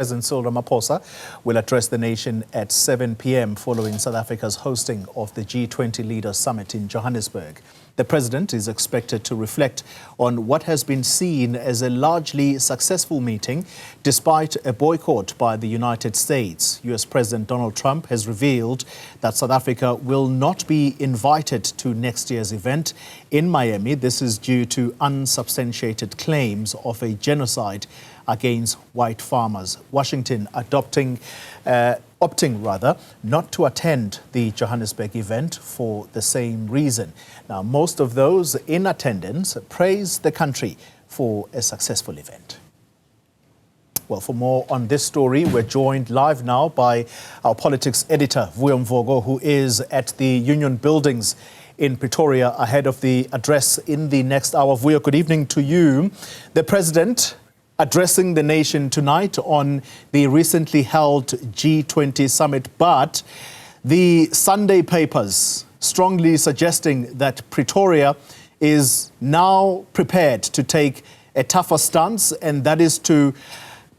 President Cyril Ramaphosa will address the nation at 7 p.m. following South Africa's hosting of the G20 Leaders Summit in Johannesburg. The president is expected to reflect on what has been seen as a largely successful meeting despite a boycott by the United States. US President Donald Trump has revealed that South Africa will not be invited to next year's event in Miami. This is due to unsubstantiated claims of a genocide against white farmers. Washington opting not to attend the Johannesburg event for the same reason. Now, most of those in attendance praise the country for a successful event. Well, for more on this story, we're joined live now by our politics editor, Vuyo Mvoko, who is at the Union Buildings in Pretoria ahead of the address in the next hour. Vuyo, good evening to you. The president addressing the nation tonight on the recently held G20 summit, but the Sunday papers strongly suggesting that Pretoria is now prepared to take a tougher stance, and that is to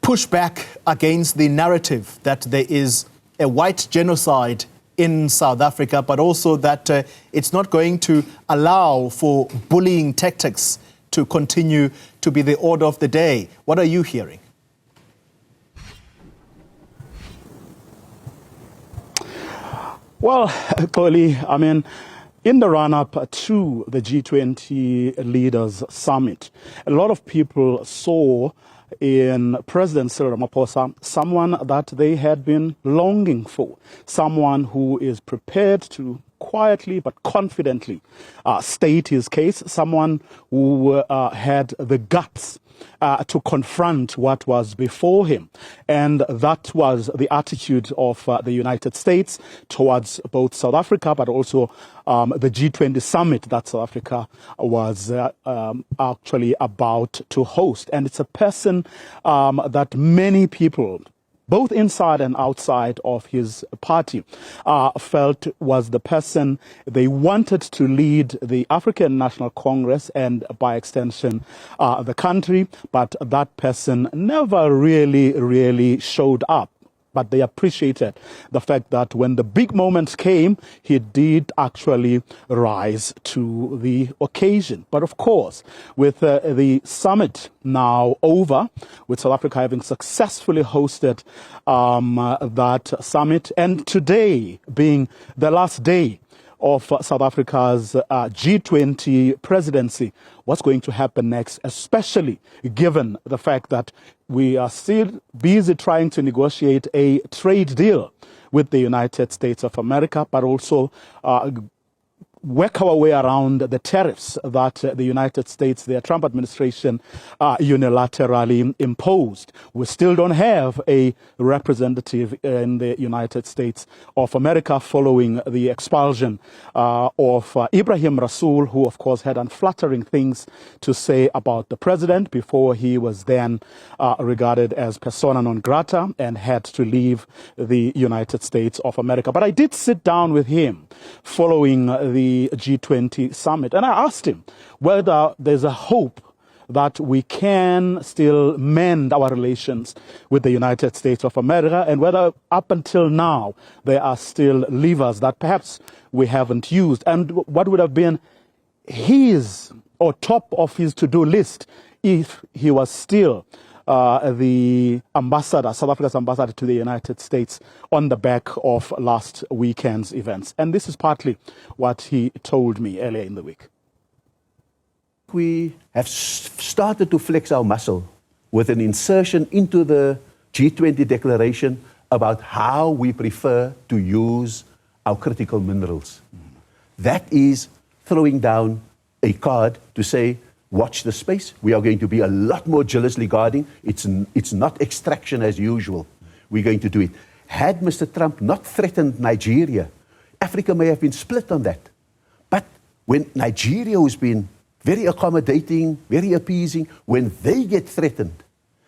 push back against the narrative that there is a white genocide in South Africa, but also that it's not going to allow for bullying tactics to continue to be the order of the day. What are you hearing? Well, Polly, I mean, in the run-up to the G20 Leaders Summit, a lot of people saw in President Cyril Ramaphosa someone that they had been longing for, someone who is prepared to quietly but confidently state his case, someone who had the guts to confront what was before him. And that was the attitude of the United States towards both South Africa, but also the G20 summit that South Africa was actually about to host. And it's a person that many people, both inside and outside of his party, felt was the person they wanted to lead the African National Congress and, by extension, the country. But that person never really showed up. But they appreciated the fact that when the big moments came, he did actually rise to the occasion. But of course, with the summit now over, with South Africa having successfully hosted that summit, and today being the last day of South Africa's G20 presidency, what's going to happen next, especially given the fact that we are still busy trying to negotiate a trade deal with the United States of America, but also work our way around the tariffs that the United States, the Trump administration, unilaterally imposed. We still don't have a representative in the United States of America following the expulsion of Ibrahim Rasool, who of course had unflattering things to say about the president before he was then regarded as persona non grata and had to leave the United States of America. But I did sit down with him following the G20 summit, and I asked him whether there's a hope that we can still mend our relations with the United States of America, and whether up until now there are still levers that perhaps we haven't used, and what would have been his or top of his to-do list if he was still the ambassador, South Africa's ambassador to the United States, on the back of last weekend's events. And this is partly what he told me earlier in the week. We have started to flex our muscle with an insertion into the G20 declaration about how we prefer to use our critical minerals. That is throwing down a card to say, watch the space. We are going to be a lot more jealously guarding. It's not extraction as usual. We're going to do it. Had Mr. Trump not threatened Nigeria, Africa may have been split on that. But when Nigeria, who's been very accommodating, very appeasing, when they get threatened,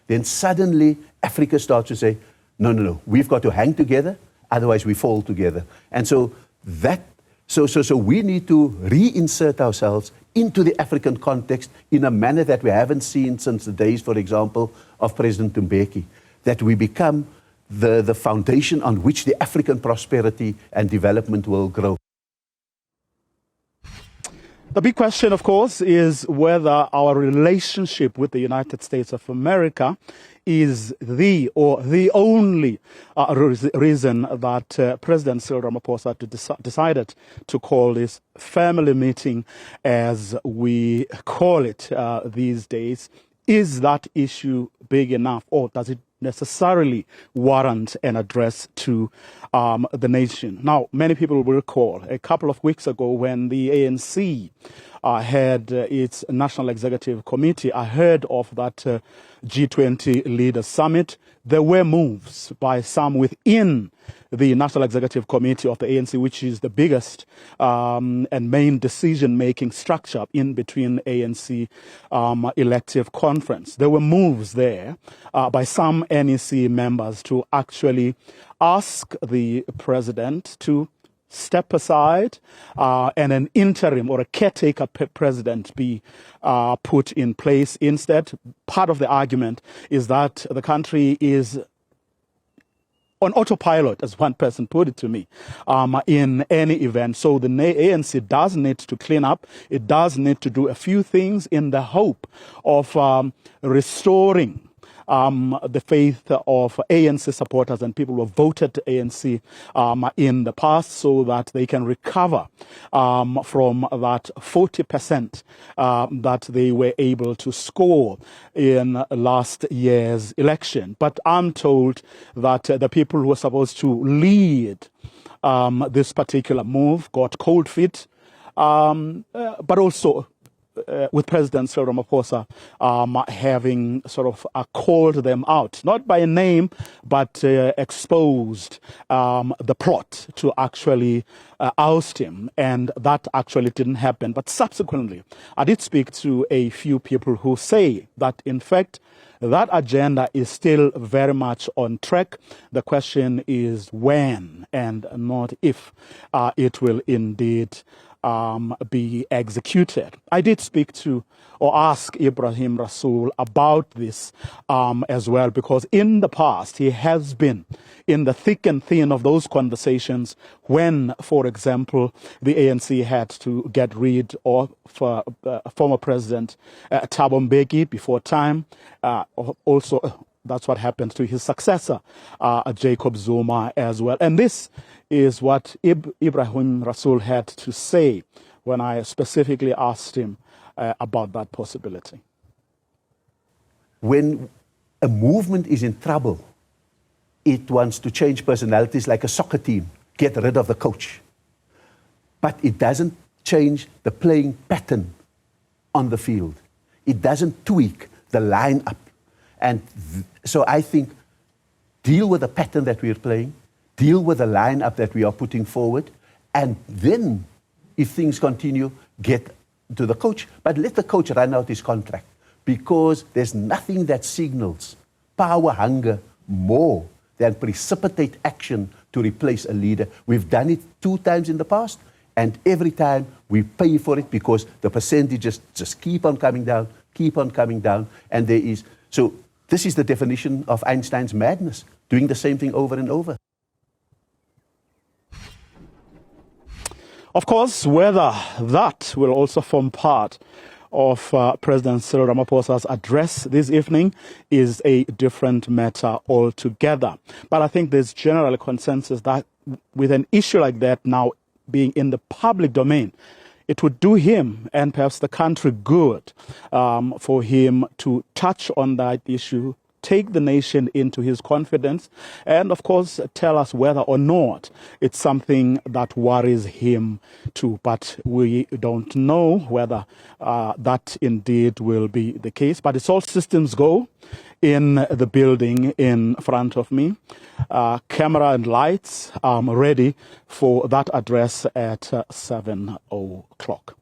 then suddenly Africa starts to say, no, we've got to hang together, otherwise we fall together. And so we need to reinsert ourselves into the African context in a manner that we haven't seen since the days, for example, of President Mbeki. that we become the foundation on which the African prosperity and development will grow. The big question, of course, is whether our relationship with the United States of America is the only reason that President Cyril Ramaphosa decided to call this family meeting, as we call it these days. Is that issue big enough, or does it necessarily warrant an address to the nation? Now, many people will recall a couple of weeks ago when the ANC had its National Executive Committee ahead of that G20 Leaders Summit. There were moves by some within the National Executive Committee of the ANC, which is the biggest and main decision-making structure in between ANC elective conference. There were moves there by some NEC members to actually ask the president to step aside and an interim or a caretaker president be put in place instead. Part of the argument is that the country is on autopilot, as one person put it to me, in any event. So the ANC does need to clean up. It does need to do a few things in the hope of restoring the faith of ANC supporters and people who have voted ANC in the past, so that they can recover from that 40% that they were able to score in last year's election. But I'm told that the people who were supposed to lead this particular move got cold feet, but also with President Cyril Ramaphosa having sort of called them out, not by name, but exposed the plot to actually oust him. And that actually didn't happen. But subsequently, I did speak to a few people who say that, in fact, that agenda is still very much on track. The question is when and not if it will indeed be executed. I did speak to or ask Ibrahim Rasool about this as well, because in the past he has been in the thick and thin of those conversations when, for example, the ANC had to get rid of former President Thabo Mbeki before time. Also, that's what happened to his successor, Jacob Zuma, as well. And this is what Ibrahim Rasool had to say when I specifically asked him about that possibility. When a movement is in trouble, it wants to change personalities like a soccer team, get rid of the coach. But it doesn't change the playing pattern on the field. It doesn't tweak the lineup. And so I think deal with the pattern that we're playing, deal with the lineup that we are putting forward, and then, if things continue, get to the coach. But let the coach run out his contract, because there's nothing that signals power hunger more than precipitate action to replace a leader. We've done it 2 times in the past, and every time we pay for it because the percentages just keep on coming down, and there is... So this is the definition of Einstein's madness, doing the same thing over and over. Of course, whether that will also form part of President Cyril Ramaphosa's address this evening is a different matter altogether. But I think there's general consensus that with an issue like that now being in the public domain, it would do him and perhaps the country good for him to touch on that issue, take the nation into his confidence, and of course tell us whether or not it's something that worries him too. But we don't know whether that indeed will be the case. But it's all systems go in the building in front of me. Camera and lights ready for that address at 7 o'clock.